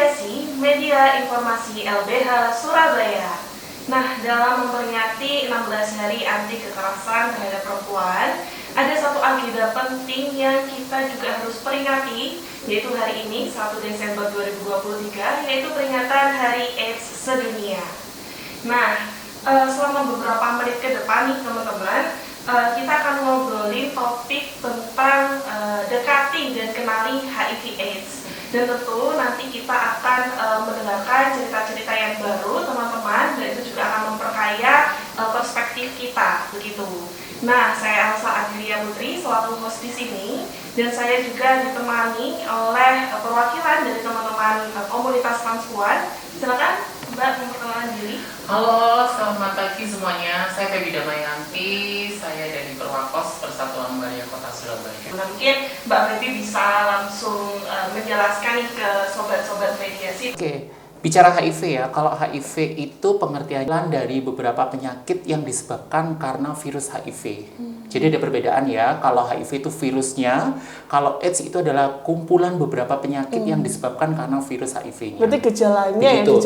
Mediasi, Media Informasi LBH Surabaya. Nah, dalam memperingati 16 hari anti kekerasan terhadap perempuan, ada satu agenda penting yang kita juga harus peringati, yaitu hari ini, 1 Desember 2023, yaitu peringatan Hari AIDS Sedunia. Nah, selama beberapa menit ke depan nih teman-teman, kita akan ngobrolin topik tentang dekati dan kenali HIV/AIDS. Dan tentu nanti kita akan mendengarkan cerita-cerita yang baru teman-teman, dan itu juga akan memperkaya perspektif kita begitu. Nah, saya Elsa Adria Putri selaku host di sini, dan saya juga ditemani oleh perwakilan dari teman-teman komunitas transpuan. Silakan Mbak memperkenalkan diri. Halo, selamat pagi semuanya. Saya Febi Damayanti, saya dari Perwakos Persatuan Waria Kota Surabaya. Nah, mungkin Mbak Febi bisa langsung menjelaskan nih ke sobat-sobat mediasi. Oke, bicara HIV ya. Kalau HIV itu pengertian dari beberapa penyakit yang disebabkan karena virus HIV. Jadi ada perbedaan ya. Kalau HIV itu virusnya, kalau AIDS itu adalah kumpulan beberapa penyakit yang disebabkan karena virus HIV-nya. Berarti gejalanya begitu.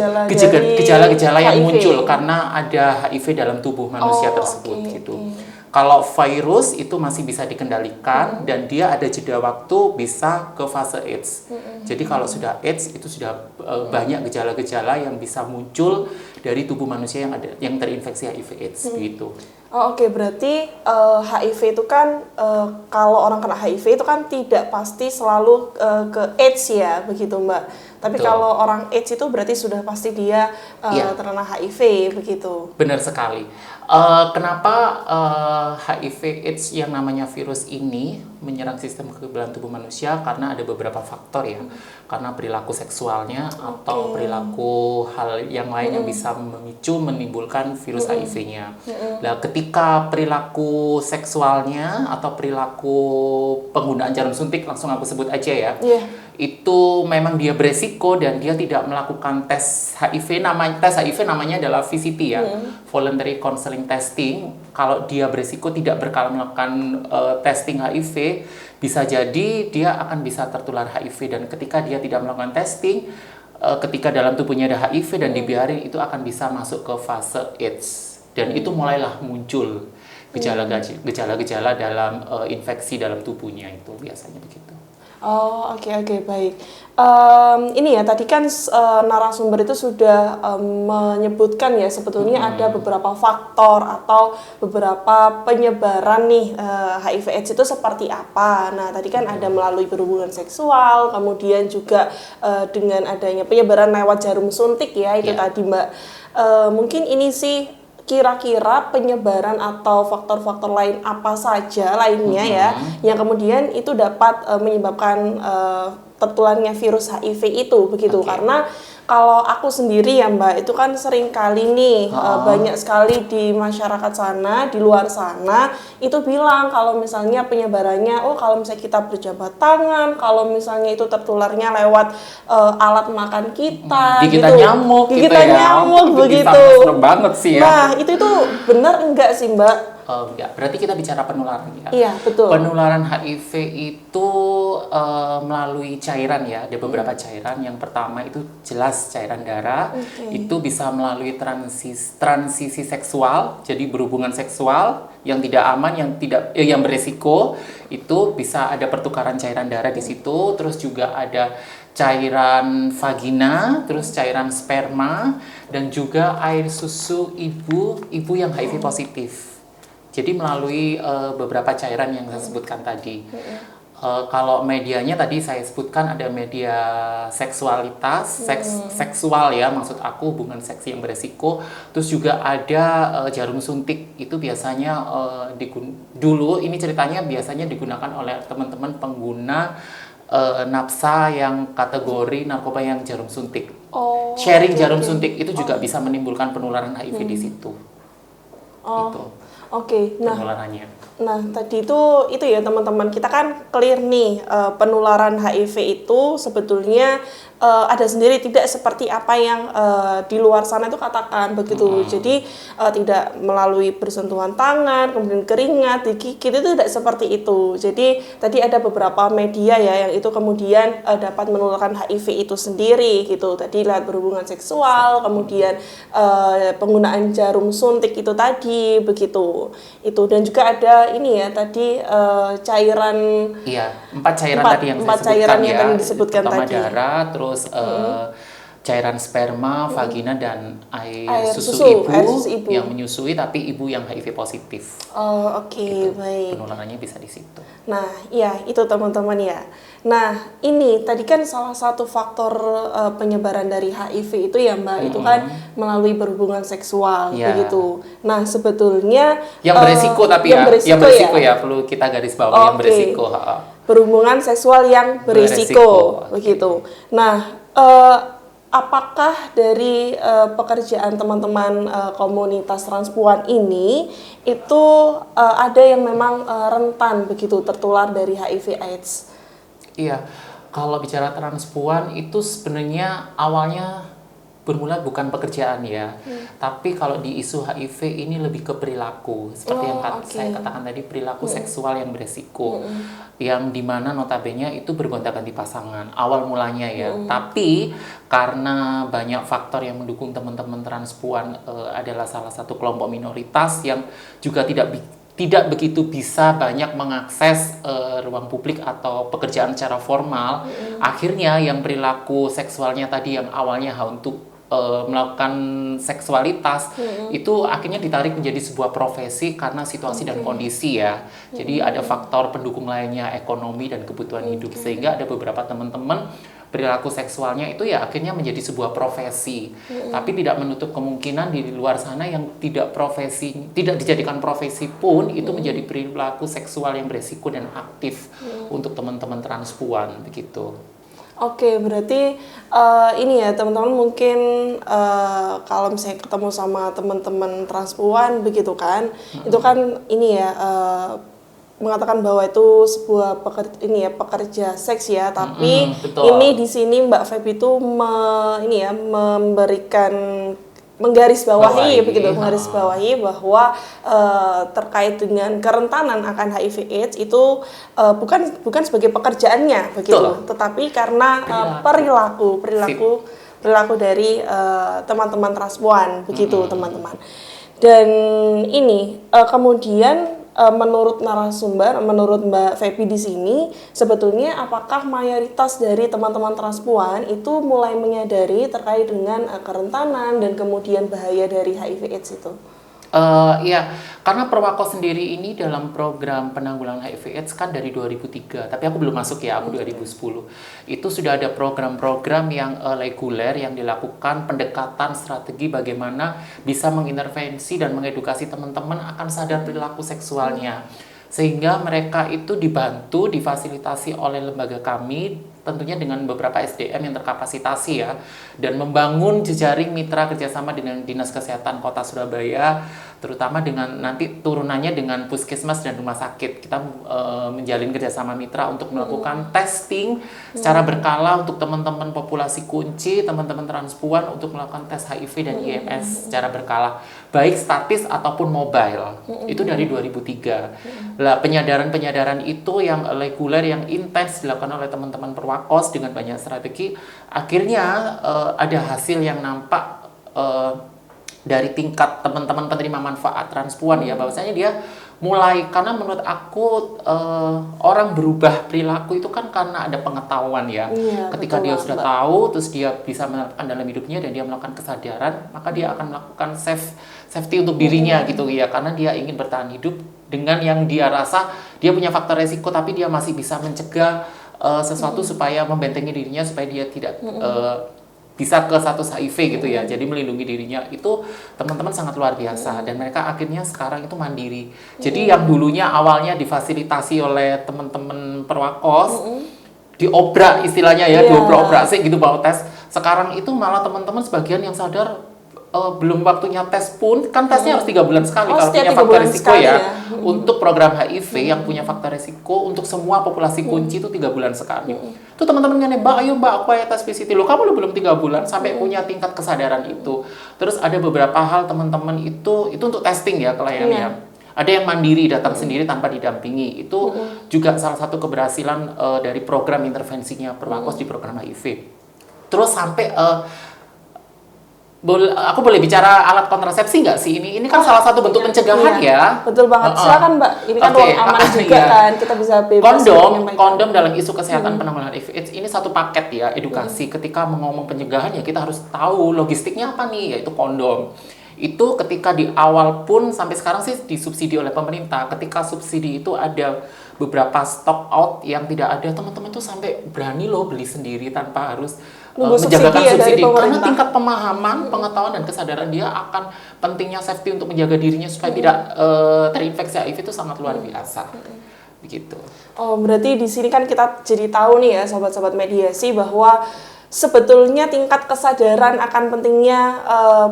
Gejala-gejala yang muncul karena ada HIV dalam tubuh manusia tersebut gitu. Kalau virus itu masih bisa dikendalikan dan dia ada jeda waktu bisa ke fase AIDS. Jadi kalau sudah AIDS itu sudah banyak gejala-gejala yang bisa muncul dari tubuh manusia yang terinfeksi HIV/AIDS gitu. Oh, oke. Berarti HIV itu kan kalau orang kena HIV itu kan tidak pasti selalu ke AIDS ya, begitu Mbak. Tapi Betul. kalau orang AIDS itu berarti sudah pasti dia terkena HIV begitu. Benar sekali. Kenapa HIV/AIDS yang namanya virus ini menyerang sistem kekebalan tubuh manusia? Karena ada beberapa faktor ya. Karena perilaku seksualnya atau perilaku hal yang lain yang bisa menimbulkan virus HIV-nya. Nah, ketika perilaku seksualnya atau perilaku penggunaan jarum suntik, langsung aku sebut aja ya. Itu memang dia beresiko dan dia tidak melakukan tes HIV. Tes HIV namanya adalah VCT ya, Voluntary Counseling Testing. Kalau dia beresiko tidak berkala melakukan testing HIV, bisa jadi dia akan bisa tertular HIV. Dan ketika dia tidak melakukan testing, ketika dalam tubuhnya ada HIV dan dibiarin, itu akan bisa masuk ke fase AIDS. Dan itu mulailah muncul gejala-gejala dalam infeksi dalam tubuhnya, itu biasanya begitu. Oh, oke, baik. Ini ya, tadi kan narasumber itu sudah menyebutkan ya sebetulnya ada beberapa faktor atau beberapa penyebaran nih HIV/AIDS itu seperti apa. Nah, tadi kan ada melalui berhubungan seksual, kemudian juga dengan adanya penyebaran lewat jarum suntik ya, itu tadi Mbak. Mungkin ini sih kira-kira penyebaran atau faktor-faktor lain apa saja lainnya ya yang kemudian itu dapat menyebabkan tertularnya virus HIV itu begitu. Karena kalau aku sendiri ya Mbak, itu kan sering kali nih banyak sekali di masyarakat sana, di luar sana itu bilang kalau misalnya penyebarannya, kalau misalnya kita berjabat tangan, kalau misalnya itu tertularnya lewat alat makan kita, gigitan nyamuk, gigitan nyamuk begitu. Serem banget sih ya. Nah, itu benar enggak sih Mbak? Ya, berarti kita bicara penularan ya. Iya, betul. Penularan HIV itu melalui cairan ya. Ada beberapa cairan. Yang pertama itu jelas cairan darah. Itu bisa melalui transisi seksual. Jadi berhubungan seksual yang tidak aman, yang beresiko, itu bisa ada pertukaran cairan darah di situ. Terus juga ada cairan vagina, terus cairan sperma, dan juga air susu ibu yang HIV positif. Jadi melalui beberapa cairan yang saya sebutkan tadi. Kalau medianya tadi saya sebutkan ada media seksualitas, seksual ya, maksud aku hubungan seks yang beresiko. Terus juga ada jarum suntik, itu biasanya dulu ini ceritanya biasanya digunakan oleh teman-teman pengguna nafsa yang kategori narkoba yang jarum suntik. Sharing jarum suntik itu juga bisa menimbulkan penularan HIV di situ. Gitu. Oke, nah penularannya. tadi itu ya teman-teman, kita kan clear nih penularan HIV itu sebetulnya ada sendiri, tidak seperti apa yang di luar sana itu katakan begitu. Jadi tidak melalui bersentuhan tangan, kemudian keringat, digigit, itu tidak seperti itu. Jadi tadi ada beberapa media ya yang itu kemudian dapat menularkan HIV itu sendiri gitu. Tadi lewat berhubungan seksual, kemudian penggunaan jarum suntik itu tadi begitu. Itu, dan juga ada ini ya tadi cairan. Iya, 4 cairan tadi yang empat saya cairan sebutkan yang ya. tadi disebutkan Pertama tadi. darah, terus cairan sperma, vagina, dan air susu air susu ibu yang menyusui, tapi ibu yang HIV positif. Oh, oke, Gitu. baik. Penularannya bisa di situ. Nah, iya itu teman-teman ya. Nah, ini tadi kan salah satu faktor penyebaran dari HIV itu ya Mbak, itu kan melalui berhubungan seksual Iya. begitu. Nah, sebetulnya Yang beresiko tapi yang yang beresiko ya, perlu kita garis bawahi yang Oke. beresiko. Berhubungan seksual yang berisiko Beresiko, begitu. Nah, apakah dari pekerjaan teman-teman komunitas transpuan ini itu ada yang memang rentan begitu tertular dari HIV/AIDS? Iya, kalau bicara transpuan itu sebenarnya awalnya bermula bukan pekerjaan ya, tapi kalau di isu HIV ini lebih ke perilaku, seperti yang saya katakan tadi, perilaku seksual yang beresiko, yang dimana notabene itu bergonta-ganti pasangan awal mulanya ya, tapi karena banyak faktor yang mendukung teman-teman transpuan adalah salah satu kelompok minoritas yang juga tidak begitu bisa banyak mengakses ruang publik atau pekerjaan secara formal. Akhirnya yang perilaku seksualnya tadi yang awalnya untuk melakukan seksualitas itu akhirnya ditarik menjadi sebuah profesi karena situasi dan kondisi ya. Jadi ada faktor pendukung lainnya, ekonomi dan kebutuhan hidup, sehingga ada beberapa teman-teman perilaku seksualnya itu ya akhirnya menjadi sebuah profesi. Tapi tidak menutup kemungkinan di luar sana yang tidak dijadikan profesi pun itu menjadi perilaku seksual yang beresiko dan aktif untuk teman-teman transpuan begitu. Oke, berarti ini ya teman-teman, mungkin kalau misalnya ketemu sama teman-teman transpuan begitu kan, itu kan ini ya mengatakan bahwa itu sebuah pekerja seks ya, tapi betul. ini di sini Mbak Feby itu memberikan menggarisbawahi begitu, menggarisbawahi bahwa terkait dengan kerentanan akan HIV/AIDS itu bukan sebagai pekerjaannya begitu, tetapi karena perilaku dari teman-teman transpuan begitu teman-teman. Dan ini kemudian menurut narasumber, menurut Mbak Feby di sini, sebetulnya apakah mayoritas dari teman-teman transpuan itu mulai menyadari terkait dengan kerentanan dan kemudian bahaya dari HIV/AIDS itu? Iya, karena Perwako sendiri ini dalam program penanggulangan HIV/AIDS kan dari 2003, tapi aku belum masuk ya, aku 2010. Itu sudah ada program-program yang reguler yang dilakukan, pendekatan strategi bagaimana bisa mengintervensi dan mengedukasi teman-teman akan sadar perilaku seksualnya. Sehingga mereka itu dibantu, difasilitasi oleh lembaga kami, tentunya dengan beberapa SDM yang terkapasitasi ya, dan membangun jejaring mitra kerjasama dengan Dinas Kesehatan Kota Surabaya, terutama dengan nanti turunannya dengan puskesmas dan rumah sakit. Kita menjalin kerjasama mitra untuk melakukan testing secara berkala untuk teman-teman populasi kunci, teman-teman transpuan, untuk melakukan tes HIV dan IMS secara berkala, baik statis ataupun mobile. Itu dari 2003. Lah, penyadaran itu yang reguler, yang intens dilakukan oleh teman-teman Perwakos dengan banyak strategi, akhirnya ada hasil yang nampak dari tingkat teman-teman penerima manfaat transpuan ya, bahwasanya dia mulai, karena menurut aku orang berubah perilaku itu kan karena ada pengetahuan ya. Ketika dia sudah tahu, terus dia bisa menerapkan dalam hidupnya dan dia melakukan kesadaran, maka dia akan melakukan safety untuk dirinya gitu ya, karena dia ingin bertahan hidup dengan yang dia rasa dia punya faktor resiko, tapi dia masih bisa mencegah sesuatu supaya membentengi dirinya supaya dia tidak bisa ke status HIV gitu ya. Jadi melindungi dirinya itu teman-teman sangat luar biasa, dan mereka akhirnya sekarang itu mandiri. Jadi yang dulunya awalnya difasilitasi oleh teman-teman Perwakos, diobrak istilahnya ya, diobrak-obrak sih gitu bawa tes. Sekarang itu malah teman-teman sebagian yang sadar belum waktunya tes pun, kan tesnya harus 3 bulan sekali kalau setiap punya 3 faktor bulan risiko sekali ya. ya. Untuk program HIV yang punya faktor risiko untuk semua populasi kunci itu 3 bulan sekali. Itu teman-teman kan, Mbak, ayo Mbak, aku tes PCT. Loh, kamu belum 3 bulan sampai punya tingkat kesadaran itu. Terus ada beberapa hal teman-teman itu untuk testing ya kliennya. Ada yang mandiri datang sendiri tanpa didampingi. Itu juga salah satu keberhasilan dari program intervensinya Perwakos di program HIV. Terus sampai aku boleh bicara alat kontrasepsi nggak sih? Ini kan salah satu bentuk pencegahan ya. Betul banget. Silakan Mbak. Ini kan Oke, ruang aman juga iya. kan. Kita bisa bebas menyampaikan. Kondom dalam isu kesehatan penanggulangan HIV/AIDS ini satu paket ya, edukasi. Ketika ngomong pencegahan ya kita harus tahu logistiknya apa nih, yaitu kondom. Itu ketika di awal pun sampai sekarang sih disubsidi oleh pemerintah. Ketika subsidi itu ada beberapa stock out yang tidak ada, teman-teman tuh sampai berani loh beli sendiri tanpa harus menjagakan subsidi, karena tingkat pemahaman, pengetahuan dan kesadaran dia akan pentingnya safety untuk menjaga dirinya supaya tidak terinfeksi HIV itu sangat luar biasa. Begitu. Oh, berarti di sini kan kita jadi tahu nih ya sobat-sobat mediasi bahwa sebetulnya tingkat kesadaran akan pentingnya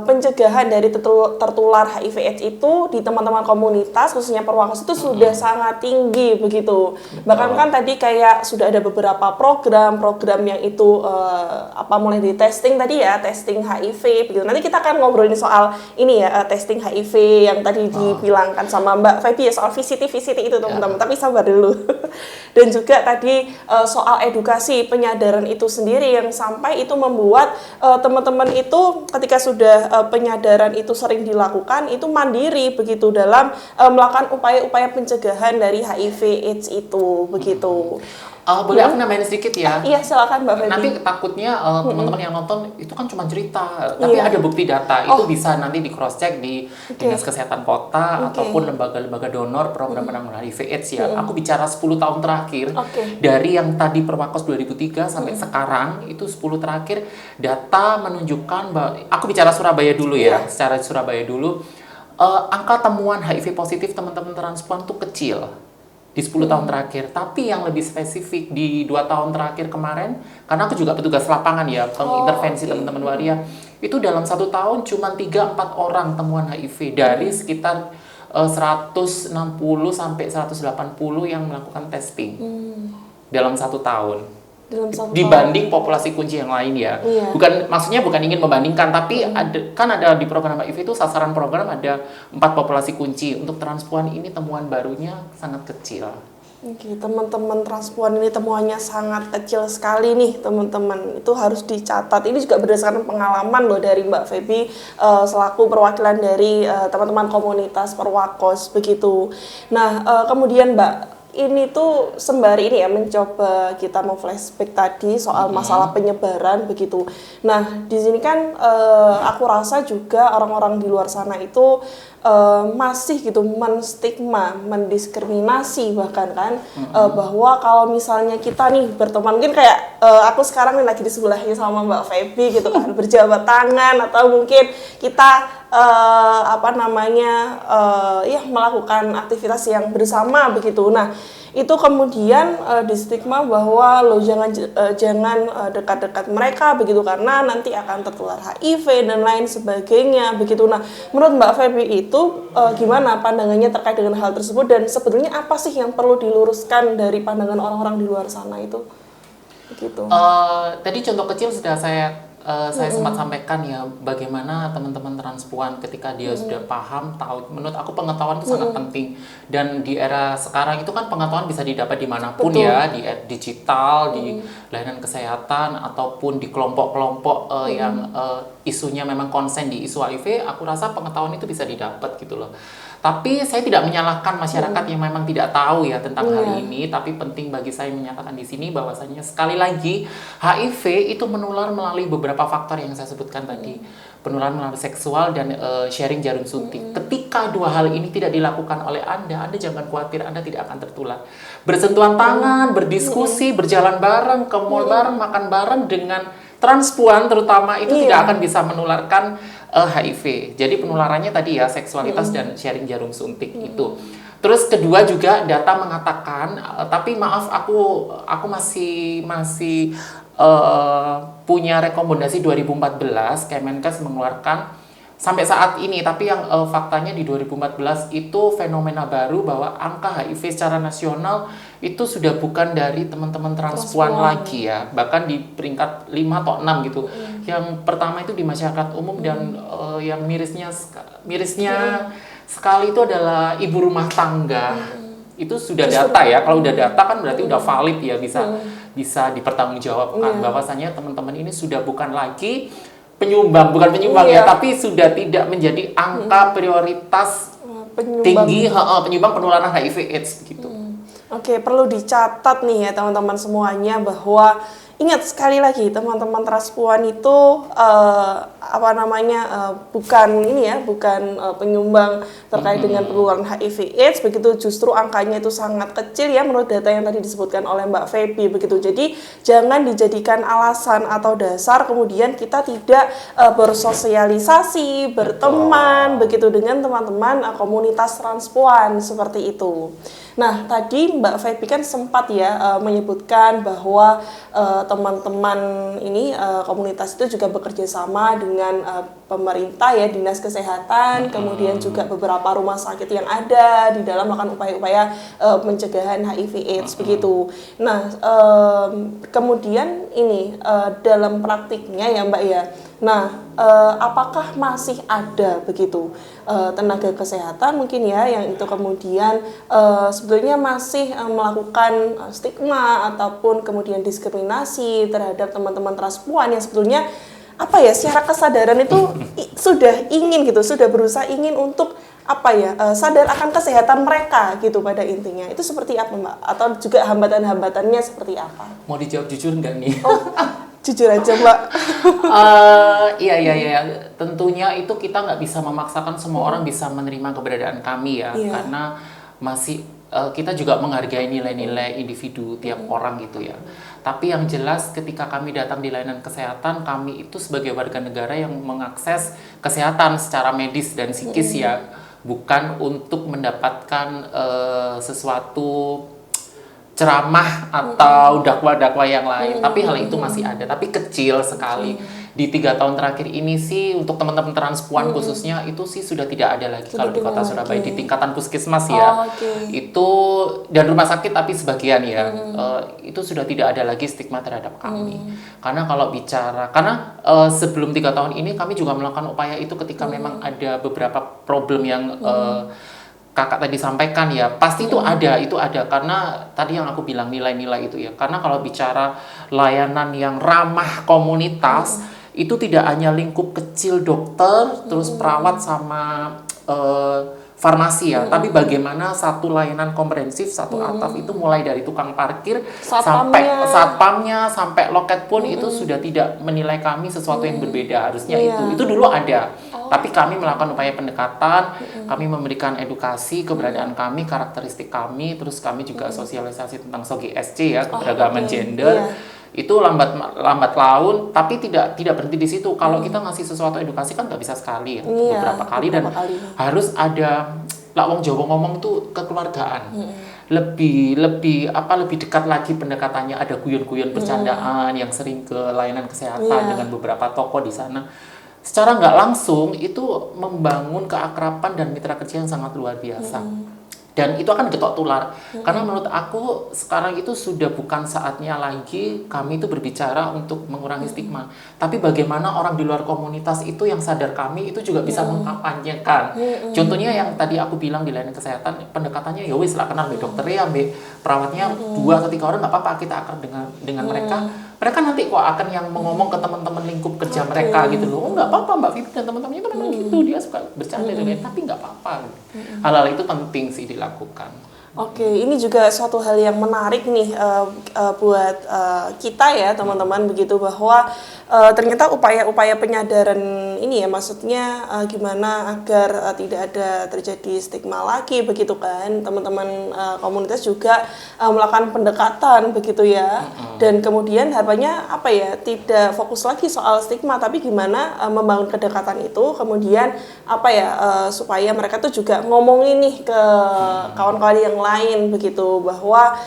pencegahan dari tertular HIV/AIDS itu di teman-teman komunitas khususnya Perwakos itu sudah sangat tinggi begitu. Bahkan kan tadi kayak sudah ada beberapa program yang itu mulai dari testing tadi ya, testing HIV begitu. Nanti kita akan ngobrolin soal ini ya, testing HIV yang tadi dibilangkan sama Mbak Feby ya, soal VCT itu teman-teman. Tapi sabar dulu. Dan juga tadi soal edukasi penyadaran itu sendiri yang sampai itu membuat teman-teman itu ketika sudah penyadaran itu sering dilakukan itu mandiri begitu dalam melakukan upaya-upaya pencegahan dari HIV/AIDS itu begitu. Boleh aku nambahin sedikit ya? Iya, silakan Mbak Feby. Nanti takutnya teman-teman yang nonton itu kan cuma cerita, tapi ada bukti data. Itu bisa nanti di cross check di Dinas Kesehatan Kota ataupun lembaga-lembaga donor program penanggulangan HIV/AIDS ya. Aku bicara 10 tahun terakhir dari yang tadi Perwakos 2003 sampai sekarang itu 10 terakhir data menunjukkan bahwa aku bicara Surabaya dulu ya. Secara Surabaya dulu angka temuan HIV positif teman-teman transpuan tuh kecil di 10 tahun terakhir, tapi yang lebih spesifik di 2 tahun terakhir kemarin, karena aku juga petugas lapangan ya, intervensi teman-teman waria, itu dalam 1 tahun cuma 3-4 orang temuan HIV dari sekitar 160 sampai 180 yang melakukan testing dalam 1 tahun. Dibanding populasi kunci yang lain ya. Maksudnya bukan ingin membandingkan, tapi ada di program HIV itu sasaran program ada 4 populasi kunci. Untuk transpuan ini temuan barunya sangat kecil. Oke, teman-teman transpuan ini temuannya sangat kecil sekali nih teman-teman. Itu harus dicatat. Ini juga berdasarkan pengalaman loh dari Mbak Feby selaku perwakilan dari teman-teman komunitas Perwakos begitu. Nah, kemudian Mbak, ini tuh sembari ini ya mencoba kita mau flashback tadi soal masalah penyebaran begitu. Nah, di sini kan aku rasa juga orang-orang di luar sana itu masih gitu menstigma, mendiskriminasi bahkan kan bahwa kalau misalnya kita nih berteman, mungkin kayak aku sekarang nih lagi di sebelahnya sama Mbak Feby gitu kan, berjabat tangan atau mungkin kita melakukan aktivitas yang bersama begitu. Nah, itu kemudian distigma bahwa lo jangan dekat-dekat mereka begitu karena nanti akan tertular HIV dan lain sebagainya begitu. Nah, menurut Mbak Feby itu gimana pandangannya terkait dengan hal tersebut dan sebetulnya apa sih yang perlu diluruskan dari pandangan orang-orang di luar sana itu? Begitu. Tadi contoh kecil sudah saya sempat sampaikan ya, bagaimana teman-teman transpuan ketika dia sudah paham, tahu. Menurut aku pengetahuan itu sangat penting, dan di era sekarang itu kan pengetahuan bisa didapat dimanapun ya, di digital, di layanan kesehatan ataupun di kelompok-kelompok yang isunya memang konsen di isu HIV. Aku rasa pengetahuan itu bisa didapat gitu loh. Tapi saya tidak menyalahkan masyarakat yang memang tidak tahu ya tentang hal ini, tapi penting bagi saya menyatakan di sini bahwasanya sekali lagi HIV itu menular melalui beberapa faktor yang saya sebutkan tadi. Penularan melalui seksual dan sharing jarum suntik. Ketika dua hal ini tidak dilakukan oleh Anda jangan khawatir, Anda tidak akan tertular. Bersentuhan tangan, berdiskusi, berjalan bareng, ke mall bareng, makan bareng dengan transpuan terutama itu tidak akan bisa menularkan HIV. Jadi penularannya tadi ya seksualitas dan sharing jarum suntik itu. Terus kedua juga data mengatakan, tapi maaf aku masih punya rekomendasi 2014 Kemenkes mengeluarkan sampai saat ini. Tapi yang faktanya di 2014 itu fenomena baru bahwa angka HIV secara nasional itu sudah bukan dari teman-teman transpuan lagi ya, bahkan di peringkat 5 atau 6 gitu. Yang pertama itu di masyarakat umum dan yang mirisnya sekali itu adalah ibu rumah tangga. Itu sudah data ya. Kalau udah data kan berarti udah valid ya, bisa dipertanggungjawabkan bahwasanya teman-teman ini sudah bukan lagi bukan penyumbang ya, tapi sudah tidak menjadi angka prioritas tinggi penyumbang penularan HIV/AIDS begitu. Oke, perlu dicatat nih ya teman-teman semuanya bahwa ingat sekali lagi teman-teman transpuan itu bukan penyumbang terkait dengan penularan HIV/AIDS begitu, justru angkanya itu sangat kecil ya menurut data yang tadi disebutkan oleh Mbak Feby begitu. Jadi jangan dijadikan alasan atau dasar kemudian kita tidak bersosialisasi, berteman begitu dengan teman-teman komunitas transpuan seperti itu. Nah, tadi Mbak Feby kan sempat ya menyebutkan bahwa teman-teman ini komunitas itu juga bekerja sama dengan pemerintah ya, dinas kesehatan, kemudian juga beberapa rumah sakit yang ada di dalam melakukan upaya-upaya pencegahan HIV/AIDS begitu. Nah, kemudian ini dalam praktiknya ya Mbak ya. Nah, apakah masih ada begitu tenaga kesehatan mungkin ya yang itu kemudian sebetulnya masih melakukan stigma ataupun kemudian diskriminasi terhadap teman-teman transpuan yang sebetulnya secara kesadaran itu sudah berusaha ingin untuk sadar akan kesehatan mereka gitu pada intinya. Itu seperti apa Mbak? Atau juga hambatan-hambatannya seperti apa? Mau dijawab jujur nggak nih? Jujur aja Mbak. Iya. Tentunya itu kita nggak bisa memaksakan semua orang bisa menerima keberadaan kami ya, karena masih kita juga menghargai nilai-nilai individu tiap orang gitu ya. Tapi yang jelas ketika kami datang di layanan kesehatan, kami itu sebagai warga negara yang mengakses kesehatan secara medis dan psikis ya, bukan untuk mendapatkan sesuatu ceramah atau dakwah-dakwah yang lain, tapi hal itu masih ada, tapi kecil sekali. Di 3 tahun terakhir ini sih untuk teman-teman transpuan khususnya itu sih sudah tidak ada lagi kalau di kota Surabaya di tingkatan puskesmas ya. Itu dan rumah sakit tapi sebagian ya. Itu sudah tidak ada lagi stigma terhadap kami. Karena kalau sebelum 3 tahun ini kami juga melakukan upaya itu ketika memang ada beberapa problem yang kakak tadi sampaikan ya, pasti itu ada karena tadi yang aku bilang nilai-nilai itu ya, karena kalau bicara layanan yang ramah komunitas itu tidak hanya lingkup kecil dokter terus perawat sama farmasi ya, tapi bagaimana satu layanan komprehensif, satu atap itu mulai dari tukang parkir sampai satpamnya sampai loket pun itu sudah tidak menilai kami sesuatu yang berbeda, harusnya itu dulu ada. Tapi kami melakukan upaya pendekatan, kami memberikan edukasi keberadaan kami, karakteristik kami, terus kami juga sosialisasi tentang SOGI-SC ya, keberagaman gender. Itu lambat laun, tapi tidak berhenti di situ. Kalau kita ngasih sesuatu edukasi kan nggak bisa sekali ya, beberapa kali dan harus ada wong Jawa ngomong tuh kekeluargaan. Lebih dekat lagi pendekatannya, ada guyon-guyon bercandaan yang sering ke layanan kesehatan dengan beberapa tokoh di sana. Secara nggak langsung itu membangun keakraban dan mitra kerja yang sangat luar biasa. Dan itu akan getok tular. Karena menurut aku sekarang itu sudah bukan saatnya lagi kami itu berbicara untuk mengurangi stigma. Tapi bagaimana orang di luar komunitas itu yang sadar kami itu juga bisa mengkampanyekan. Contohnya yang tadi aku bilang di layanan kesehatan, pendekatannya ya wis lah kenal dokter ya, perawatnya 2 atau 3 orang nggak apa-apa kita akrab dengan mereka. Mereka nanti kok akan yang ngomong ke teman-teman lingkup kerja mereka gitu loh. Oh nggak apa-apa Mbak Feby dan teman-temannya itu memang gitu, dia suka bercanda dan lain, tapi nggak apa-apa. Hal-hal itu penting sih dilakukan. Oke, ini juga suatu hal yang menarik nih buat kita ya teman-teman begitu, bahwa ternyata upaya-upaya penyadaran ini ya, maksudnya gimana agar tidak ada terjadi stigma lagi begitu kan, teman-teman komunitas juga melakukan pendekatan begitu ya, dan kemudian harapannya tidak fokus lagi soal stigma, tapi gimana membangun kedekatan itu, kemudian supaya mereka tuh juga ngomongin nih ke kawan-kawan yang yang lain begitu, bahwa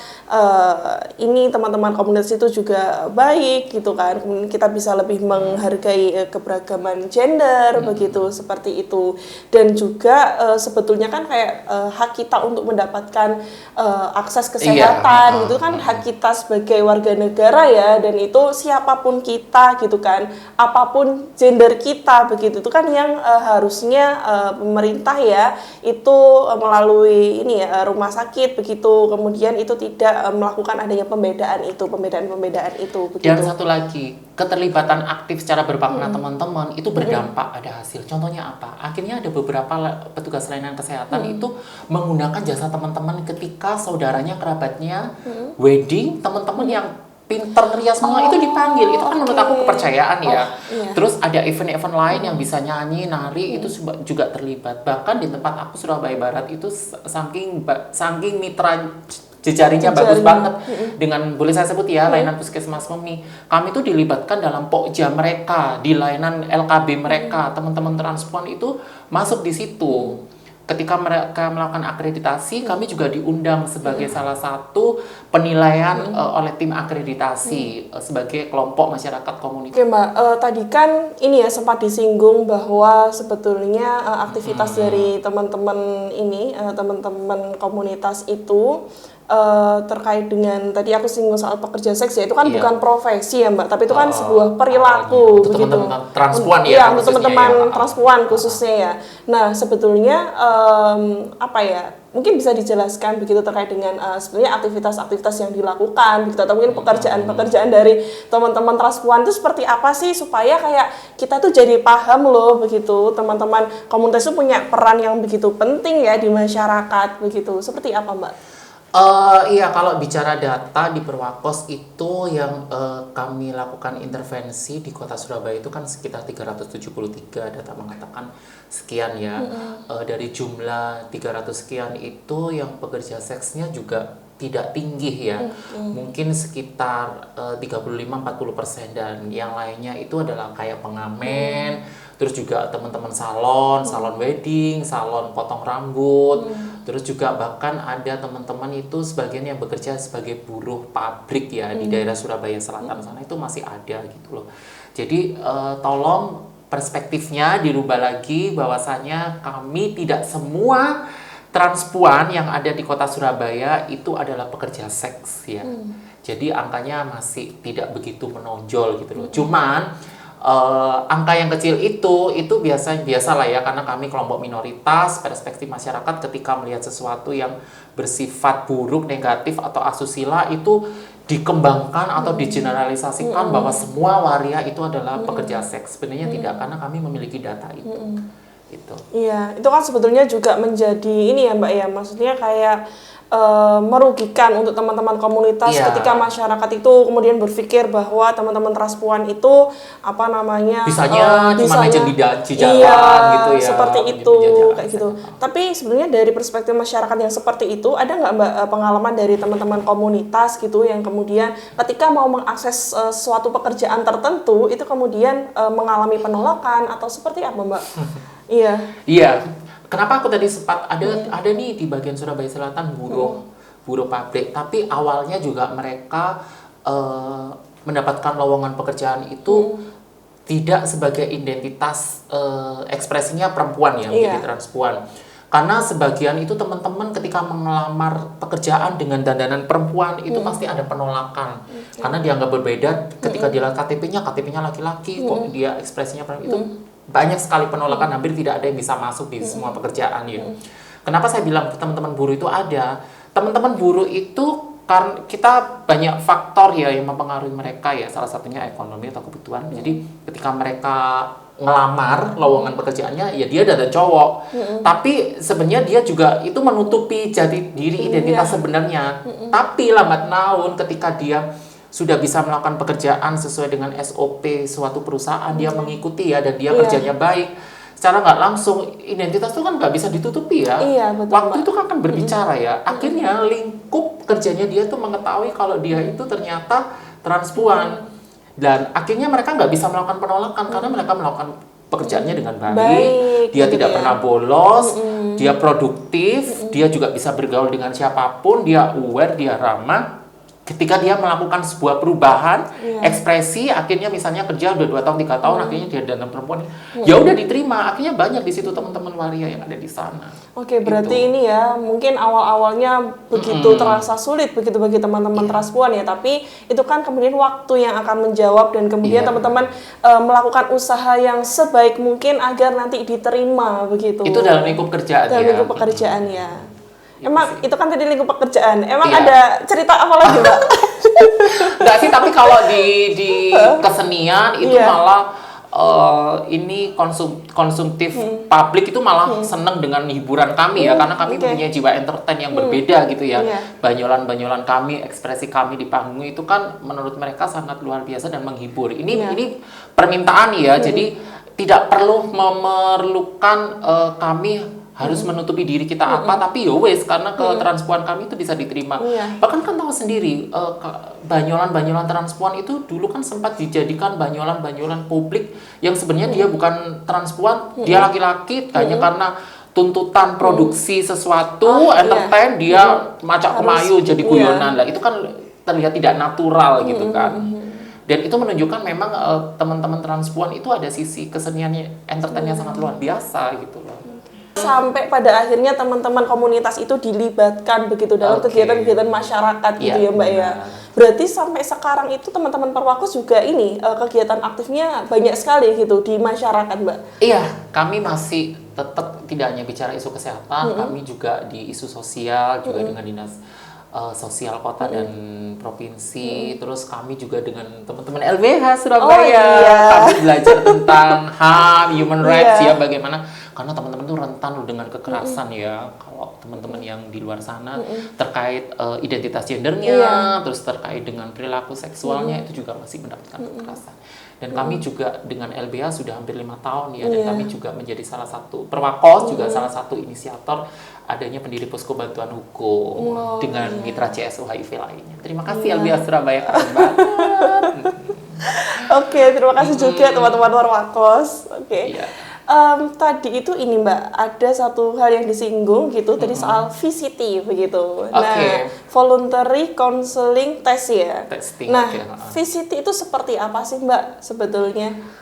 ini teman-teman komunitas itu juga baik gitu kan. Kemudian kita bisa lebih menghargai keberagaman gender begitu, seperti itu. Dan juga sebetulnya kan kayak hak kita untuk mendapatkan akses kesehatan gitu kan hak kita sebagai warga negara ya, dan itu siapapun kita gitu kan, apapun gender kita begitu, itu kan yang harusnya pemerintah ya itu melalui ini ya rumah sakit begitu, kemudian itu tidak melakukan adanya pembedaan itu begitu. Dan satu lagi, keterlibatan aktif secara bermakna teman-teman itu berdampak ada hasil. Contohnya apa? Akhirnya ada beberapa petugas layanan kesehatan itu menggunakan jasa teman-teman ketika saudaranya, kerabatnya wedding, teman-teman yang pinter ngerias semua itu dipanggil. Itu kan menurut aku kepercayaan ya. Iya. Terus ada event-event lain yang bisa nyanyi, nari itu juga terlibat. Bahkan di tempat aku Surabaya Barat itu saking mitra jejaringnya bagus banget dengan, boleh saya sebut ya, layanan puskesmas Memi. Kami itu dilibatkan dalam pokja mereka, di layanan LKB mereka, teman-teman transpuan itu masuk di situ. Ketika mereka melakukan akreditasi, kami juga diundang sebagai salah satu penilaian oleh tim akreditasi sebagai kelompok masyarakat komunitas. Oke Mbak, tadi kan ini ya sempat disinggung bahwa sebetulnya aktivitas dari teman-teman ini, teman-teman komunitas itu terkait dengan tadi aku singgung soal pekerja seks ya, itu kan bukan profesi ya Mbak, tapi itu kan sebuah perilaku untuk begitu. teman-teman transpuan ya. Iya, untuk teman-teman transpuan khususnya ya. Nah, sebetulnya apa ya? Mungkin bisa dijelaskan begitu terkait dengan sebenarnya aktivitas-aktivitas yang dilakukan begitu, atau mungkin pekerjaan-pekerjaan dari teman-teman transpuan itu seperti apa sih, supaya kayak kita tuh jadi paham loh begitu, teman-teman komunitas itu punya peran yang begitu penting ya di masyarakat begitu. Seperti apa Mbak? Iya, kalau bicara data di Perwakos itu yang kami lakukan intervensi di kota Surabaya itu kan sekitar 373, data mengatakan sekian ya. Dari jumlah 300 sekian itu yang pekerja seksnya juga tidak tinggi ya. Mungkin sekitar 35-40%, dan yang lainnya itu adalah kayak pengamen, terus juga teman-teman salon wedding, salon potong rambut, terus juga bahkan ada teman-teman itu sebagian yang bekerja sebagai buruh pabrik ya di daerah Surabaya Selatan sana, itu masih ada gitu loh. Jadi tolong perspektifnya dirubah lagi, bahwasanya kami tidak semua transpuan yang ada di kota Surabaya itu adalah pekerja seks ya. Jadi angkanya masih tidak begitu menonjol gitu loh. Cuman angka yang kecil itu biasalah ya, karena kami kelompok minoritas, perspektif masyarakat ketika melihat sesuatu yang bersifat buruk, negatif atau asusila itu dikembangkan atau digeneralisasikan bahwa semua waria itu adalah pekerja seks. Sebenarnya tidak, karena kami memiliki data itu. Gitu. Iya, itu kan sebetulnya juga menjadi ini ya Mbak ya, maksudnya kayak merugikan untuk teman-teman komunitas ketika masyarakat itu kemudian berpikir bahwa teman-teman transpuan itu apa namanya bisanya cuma meja di jalan gitu ya, seperti itu kayak gitu. Tapi sebenarnya dari perspektif masyarakat yang seperti itu, ada nggak Mbak pengalaman dari teman-teman komunitas gitu yang kemudian ketika mau mengakses suatu pekerjaan tertentu itu kemudian mengalami penolakan atau seperti apa Mbak? Iya. Kenapa aku tadi sempat ada nih di bagian Surabaya Selatan buruh pabrik, tapi awalnya juga mereka mendapatkan lowongan pekerjaan itu tidak sebagai identitas ekspresinya perempuan ya, menjadi transpuan. Karena sebagian itu teman-teman ketika mengelamar pekerjaan dengan dandanan perempuan itu pasti ada penolakan. Karena dianggap berbeda ketika dia lihat KTP-nya laki-laki, kok dia ekspresinya perempuan, itu banyak sekali penolakan, hampir tidak ada yang bisa masuk di semua pekerjaan ya. Kenapa saya bilang teman-teman buruh itu ada? Teman-teman buruh itu karena kita banyak faktor ya yang mempengaruhi mereka ya, salah satunya ekonomi atau kebutuhan. Jadi ketika mereka ngelamar lowongan pekerjaannya ya dia ada cowok, tapi sebenarnya dia juga itu menutupi jati diri identitas sebenarnya. Tapi lambat laun ketika dia sudah bisa melakukan pekerjaan sesuai dengan SOP suatu perusahaan, dia mengikuti ya, dan dia kerjanya baik, secara nggak langsung identitas itu kan nggak bisa ditutupi ya. Waktu itu kan berbicara ya. Akhirnya lingkup kerjanya dia tuh mengetahui kalau dia itu ternyata transpuan, dan akhirnya mereka nggak bisa melakukan penolakan karena mereka melakukan pekerjaannya dengan baik, Baik, dia gitu tidak ya. pernah bolos, dia produktif, dia juga bisa bergaul dengan siapapun, dia aware, dia ramah. Ketika dia melakukan sebuah perubahan ekspresi, akhirnya misalnya kerja udah 2 tahun 3 tahun, akhirnya dia dengan perempuan, ya udah diterima. Akhirnya banyak di situ teman-teman waria yang ada di sana. Oke, berarti Gitu. ini ya mungkin awal-awalnya begitu terasa sulit begitu bagi teman-teman transpuan ya, tapi itu kan kemudian waktu yang akan menjawab dan kemudian Iya. teman-teman melakukan usaha yang sebaik mungkin agar nanti diterima begitu. Itu dalam lingkup kerjaan Dalam ya. lingkup pekerjaan ya. Emang itu kan tadi lingkup pekerjaan. Emang Iya. ada cerita apa lagi, Mbak? Enggak sih, tapi kalau di kesenian itu Iya. malah ini konsumtif publik itu malah seneng dengan hiburan kami ya, karena kami oke. punya jiwa entertain yang berbeda gitu ya. Iya. Banyolan-banyolan kami, ekspresi kami di panggung itu kan menurut mereka sangat luar biasa dan menghibur. Iya. Ini permintaan ya, jadi tidak perlu memerlukan kami harus menutupi diri kita apa, tapi ya wes, karena ketranspuan kami itu bisa diterima. Iya. Bahkan kan tahu sendiri, banyolan-banyolan transpuan itu dulu kan sempat dijadikan banyolan-banyolan publik yang sebenarnya dia bukan transpuan, dia laki-laki, hanya karena tuntutan produksi sesuatu, entertain, dia macak kemayu jadi guyonan. Lah itu kan terlihat tidak natural gitu kan. Dan itu menunjukkan memang teman-teman transpuan itu ada sisi keseniannya, entertainnya sangat luar biasa gitu loh. Sampai pada akhirnya teman-teman komunitas itu dilibatkan begitu dalam Oke. kegiatan-kegiatan masyarakat gitu Iya, ya, Mbak ya. benar. Berarti sampai sekarang itu teman-teman Perwakus juga ini kegiatan aktifnya banyak sekali gitu di masyarakat, Mbak. Iya, kami masih tetap tidak hanya bicara isu kesehatan, kami juga di isu sosial, juga dengan dinas sosial kota dan provinsi. Terus kami juga dengan teman-teman LBH Surabaya, iya. kami belajar tentang HAM, human rights Iya. ya, bagaimana, karena teman-teman tuh rentan loh dengan kekerasan ya. Kalau teman-teman yang di luar sana terkait identitas gendernya, Iya. terus terkait dengan perilaku seksualnya itu juga masih mendapatkan kekerasan. Dan kami juga dengan LBH sudah hampir 5 tahun ya, dan Iya. kami juga menjadi salah satu Perwakos, juga salah satu inisiator adanya pendiri posko bantuan hukum dengan mitra CSO HIV lainnya. Terima kasih LBH Surabaya, keren banget. Oke, terima kasih juga teman-teman Perwakus. Oke. Iya. Tadi itu ini Mbak, ada satu hal yang disinggung gitu tadi soal VCT begitu. Nah, Oke. voluntary counseling test ya. Testing, Nah, oke, VCT itu seperti apa sih Mbak sebetulnya?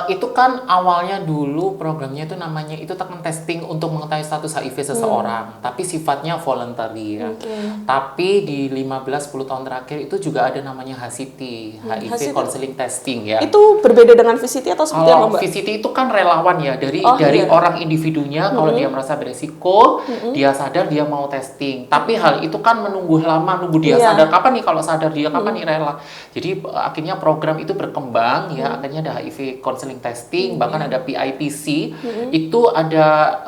Itu kan awalnya dulu programnya itu namanya itu tekan testing untuk mengetahui status HIV seseorang, tapi sifatnya voluntary ya. Oke. Tapi di 15-10 tahun terakhir itu juga ada namanya HCT, HIV HCT. Counseling Testing ya. Itu berbeda dengan VCT atau seperti apa Kalau Mbak? VCT itu kan relawan ya, dari Iya. orang individunya, kalau dia merasa beresiko, dia sadar dia mau testing. Tapi hal itu kan menunggu lama, nunggu dia Iya. sadar. Kapan nih kalau sadar dia, kapan nih rela. Jadi akhirnya program itu berkembang ya, akhirnya ada HIV counseling testing, bahkan ada PITC. Itu ada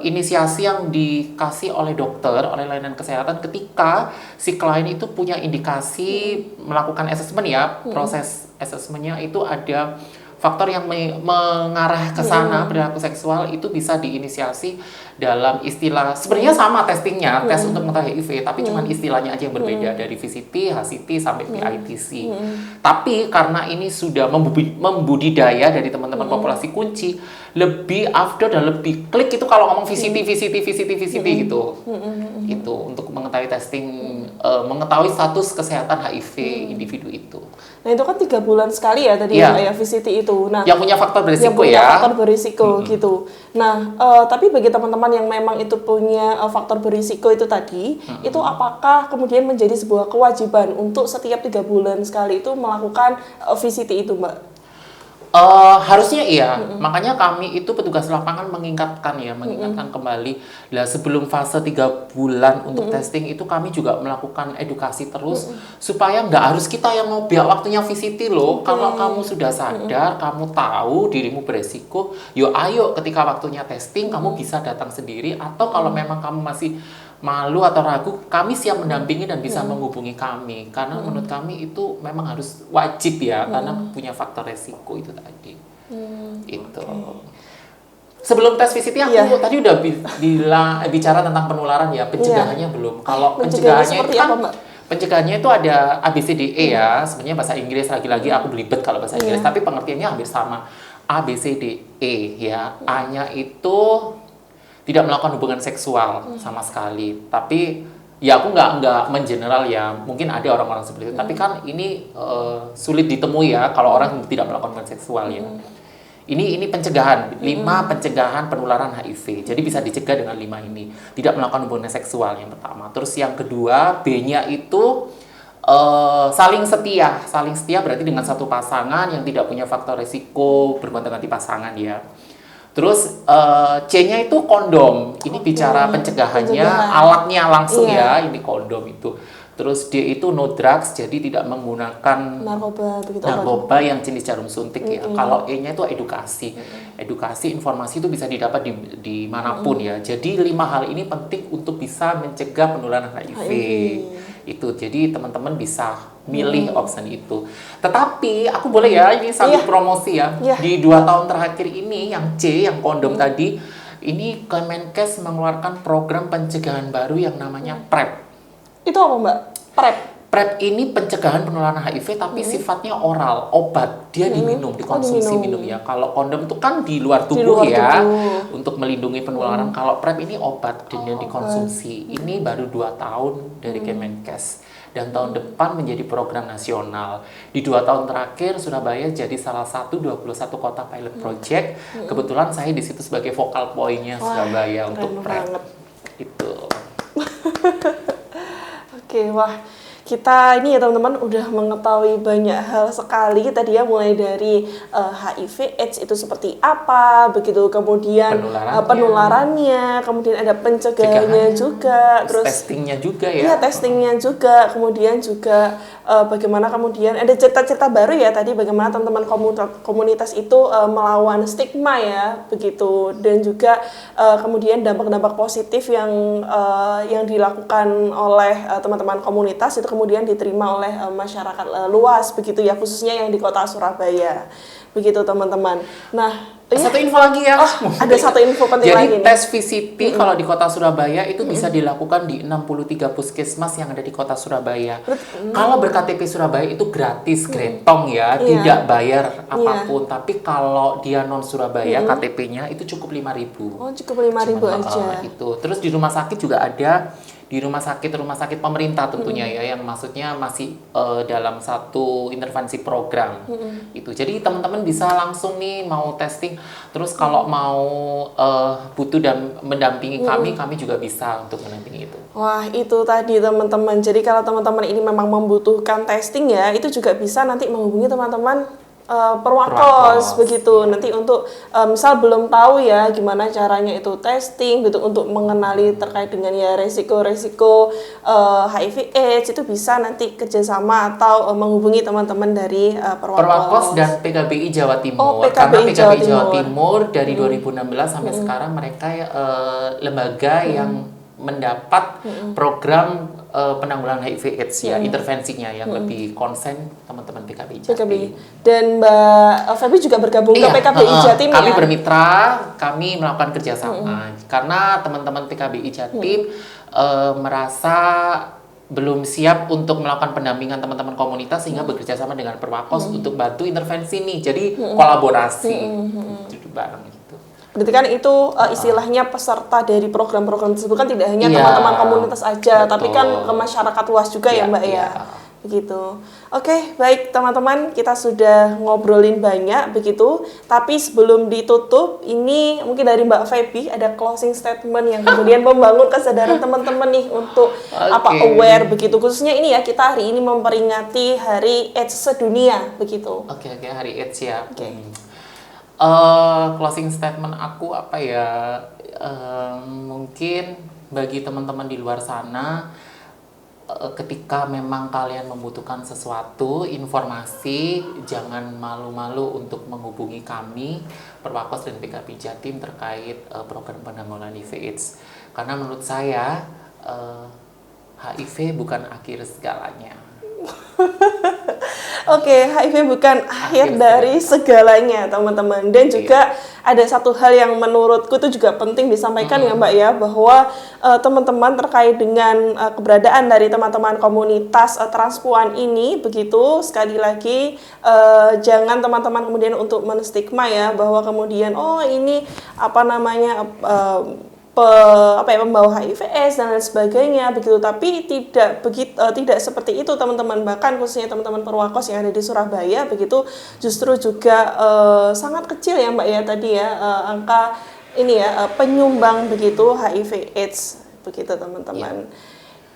inisiasi yang dikasih oleh dokter, oleh layanan kesehatan ketika si klien itu punya indikasi melakukan assessment ya. Proses assessmentnya itu ada faktor yang mengarah ke sana, perilaku seksual itu bisa diinisiasi dalam istilah, sebenarnya sama testingnya, tes untuk mengetahui HIV, tapi cuma istilahnya aja yang berbeda dari VCT, HCT sampai PITC. Tapi karena ini sudah membudidaya dari teman-teman populasi kunci, lebih afdol dan lebih klik itu kalau ngomong VCT gitu. Itu untuk mengetahui testing, mengetahui status kesehatan HIV individu itu. Nah, itu kan 3 bulan sekali ya tadi Iya. ya VCT itu. Nah, Yang punya faktor berisiko yang punya ya. faktor berisiko gitu. Nah, tapi bagi teman-teman yang memang itu punya faktor berisiko itu tadi, itu apakah kemudian menjadi sebuah kewajiban untuk setiap 3 bulan sekali itu melakukan VCT itu, Mbak? Harusnya iya, makanya kami itu petugas lapangan mengingatkan kembali. Lah sebelum fase 3 bulan untuk testing itu kami juga melakukan edukasi terus supaya nggak harus kita yang mau biar waktunya VCT loh. Kalau kamu sudah sadar, kamu tahu dirimu beresiko, yo ayo ketika waktunya testing kamu bisa datang sendiri, atau kalau memang kamu masih malu atau ragu, kami siap mendampingi dan bisa menghubungi kami, karena menurut kami itu memang harus wajib ya, karena punya faktor resiko itu tadi. Itu. Sebelum tes VCT aku tadi udah bicara tentang penularan ya, pencegahannya belum. Kalau pencegahannya itu seperti kan apa, Mbak? pencegahannya itu ada ABCDE ya, sebenarnya bahasa Inggris, lagi-lagi aku belibet kalau bahasa Inggris, tapi pengertiannya hampir sama. A, B, C, D, E ya. A-nya itu tidak melakukan hubungan seksual sama sekali. Tapi ya aku nggak mengeneral ya. Mungkin ada orang-orang seperti itu. Tapi kan ini sulit ditemui ya kalau orang tidak melakukan hubungan seksual ya. Ini pencegahan, 5 pencegahan penularan HIV. Jadi bisa dicegah dengan 5 ini. Tidak melakukan hubungan seksual yang pertama. Terus yang kedua, B-nya itu saling setia. Saling setia berarti dengan satu pasangan yang tidak punya faktor risiko bergonta-ganti pasangan ya. Terus C-nya itu kondom. Ini bicara pencegahannya, alatnya langsung ya, ini kondom itu. Terus D itu no drugs, jadi tidak menggunakan narkoba yang jenis jarum suntik ya. Kalau E-nya itu edukasi. Edukasi, informasi itu bisa didapat di manapun ya. Jadi 5 hal ini penting untuk bisa mencegah penularan HIV. Itu jadi teman-teman bisa milih opsi itu. Tetapi aku boleh ya ini sambil promosi ya. Di 2 tahun terakhir ini yang C, yang kondom tadi, ini Kemenkes mengeluarkan program pencegahan baru yang namanya PrEP. Itu apa Mbak? PrEP? PrEP ini pencegahan penularan HIV tapi sifatnya oral, obat. Dia diminum, dikonsumsi minum ya. Kalau kondom itu kan di luar tubuh ya, untuk melindungi penularan. Kalau PrEP ini obat dan yang dikonsumsi. Ini baru 2 tahun dari Kemenkes. Dan tahun depan menjadi program nasional. Di 2 tahun terakhir Surabaya jadi salah satu 21 kota pilot project. Kebetulan saya di situ sebagai focal point-nya Surabaya untuk PrEP. Itu. Oke, wah kita ini ya teman-teman udah mengetahui banyak hal sekali tadi ya, mulai dari HIV AIDS itu seperti apa, begitu kemudian penularannya, kemudian ada pencegahannya juga, terus testingnya juga ya. Iya, testingnya juga, kemudian juga bagaimana kemudian ada cerita-cerita baru ya tadi, bagaimana teman-teman komunitas itu melawan stigma ya, begitu, dan juga kemudian dampak-dampak positif yang dilakukan oleh teman-teman komunitas itu kemudian diterima oleh masyarakat luas begitu ya, khususnya yang di kota Surabaya. Begitu teman-teman. Nah, satu info lagi ya. Ada satu info penting lagi. Jadi tes VCT kalau di kota Surabaya itu bisa dilakukan di 63 puskesmas yang ada di kota Surabaya. Kalau berKTP Surabaya itu gratis, gretong ya, tidak bayar apapun. Tapi kalau dia non Surabaya, KTP-nya itu cukup 5.000. Oh, cukup 5.000 aja. Itu. Terus di rumah sakit juga ada. Di rumah sakit pemerintah tentunya ya, yang maksudnya masih dalam satu intervensi program itu. Jadi teman-teman bisa langsung nih mau testing, terus kalau mau butuh dan mendampingi kami juga bisa untuk mendampingi itu. Wah, itu tadi teman-teman. Jadi kalau teman-teman ini memang membutuhkan testing ya, itu juga bisa nanti menghubungi teman-teman Perwakos begitu. Nanti untuk misal belum tahu ya gimana caranya itu testing gitu, untuk mengenali terkait dengan ya resiko-resiko HIV AIDS, itu bisa nanti kerjasama atau menghubungi teman-teman dari Perwakos dan PKBI Jawa Timur. Karena PKBI Jawa Timur dari 2016 sampai sekarang mereka lembaga yang mendapat program penanggulangan HIV AIDS ya, intervensinya yang lebih konsen teman-teman PKBI Jatim. Dan Mbak Feby juga bergabung ke PKBI Jatim ya? Kami bermitra, kami melakukan kerjasama. Karena teman-teman PKBI Jatim merasa belum siap untuk melakukan pendampingan teman-teman komunitas, sehingga bekerja sama dengan Perwakos untuk bantu intervensi nih. Jadi kolaborasi bareng gitu. Berarti kan itu istilahnya peserta dari program-program tersebut kan tidak hanya teman-teman komunitas aja, tapi kan ke masyarakat luas juga ya Mbak ya. Begitu. Oke, baik teman-teman, kita sudah ngobrolin banyak begitu. Tapi sebelum ditutup, ini mungkin dari Mbak Feby ada closing statement yang kemudian membangun kesadaran teman-teman nih untuk aware begitu. Khususnya ini ya, kita hari ini memperingati Hari AIDS sedunia begitu. Oke, Hari AIDS ya. Closing statement aku apa ya, mungkin bagi teman-teman di luar sana, ketika memang kalian membutuhkan sesuatu informasi, jangan malu-malu untuk menghubungi kami Perwakos dan PKBI Jatim terkait program penanggulangan HIV/AIDS. Karena menurut saya HIV bukan akhir segalanya. Oke, HIV bukan akhir dari segalanya, teman-teman. Dan juga ada satu hal yang menurutku itu juga penting disampaikan ya, Mbak ya, bahwa teman-teman terkait dengan keberadaan dari teman-teman komunitas transpuan ini, begitu sekali lagi jangan teman-teman kemudian untuk menstigma ya, bahwa kemudian oh ini apa namanya pembawa HIV/AIDS dan lain sebagainya begitu, tapi tidak begitu, tidak seperti itu teman-teman. Bahkan khususnya teman-teman Perwakos yang ada di Surabaya begitu, justru juga sangat kecil ya Mbak ya tadi ya, angka ini ya penyumbang begitu HIV/AIDS begitu teman-teman.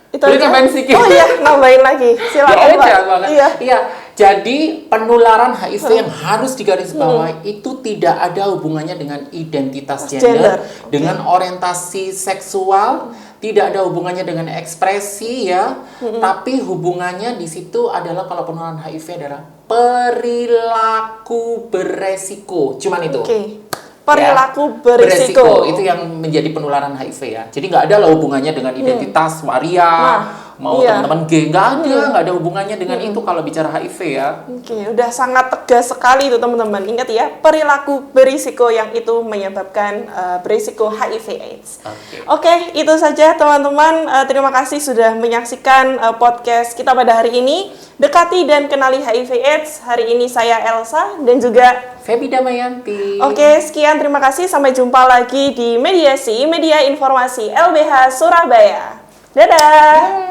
Itu Boleh aja? tambahin sedikit? Oh iya, nambahin lagi. Silakan Mbak. Iya. Jadi penularan HIV yang harus digarisbawahi itu tidak ada hubungannya dengan identitas gender, dengan orientasi seksual, tidak ada hubungannya dengan ekspresi ya. Tapi hubungannya di situ adalah kalau penularan HIV adalah perilaku beresiko. Cuman itu. Perilaku berisiko. Itu yang menjadi penularan HIV ya. Jadi nggak ada lah hubungannya dengan identitas waria, teman-teman gay, nggak ada hubungannya dengan itu kalau bicara HIV ya. Oke, udah sangat tegas sekali itu teman-teman. Ingat ya, perilaku berisiko yang itu menyebabkan berisiko HIV/AIDS. Oke, itu saja teman-teman. Terima kasih sudah menyaksikan podcast kita pada hari ini. Dekati dan kenali HIV/AIDS. Hari ini saya Elsa dan juga Feby Damayanti. Oke, sekian terima kasih. Sampai jumpa lagi di Mediasi, Media Informasi LBH Surabaya. Dadah!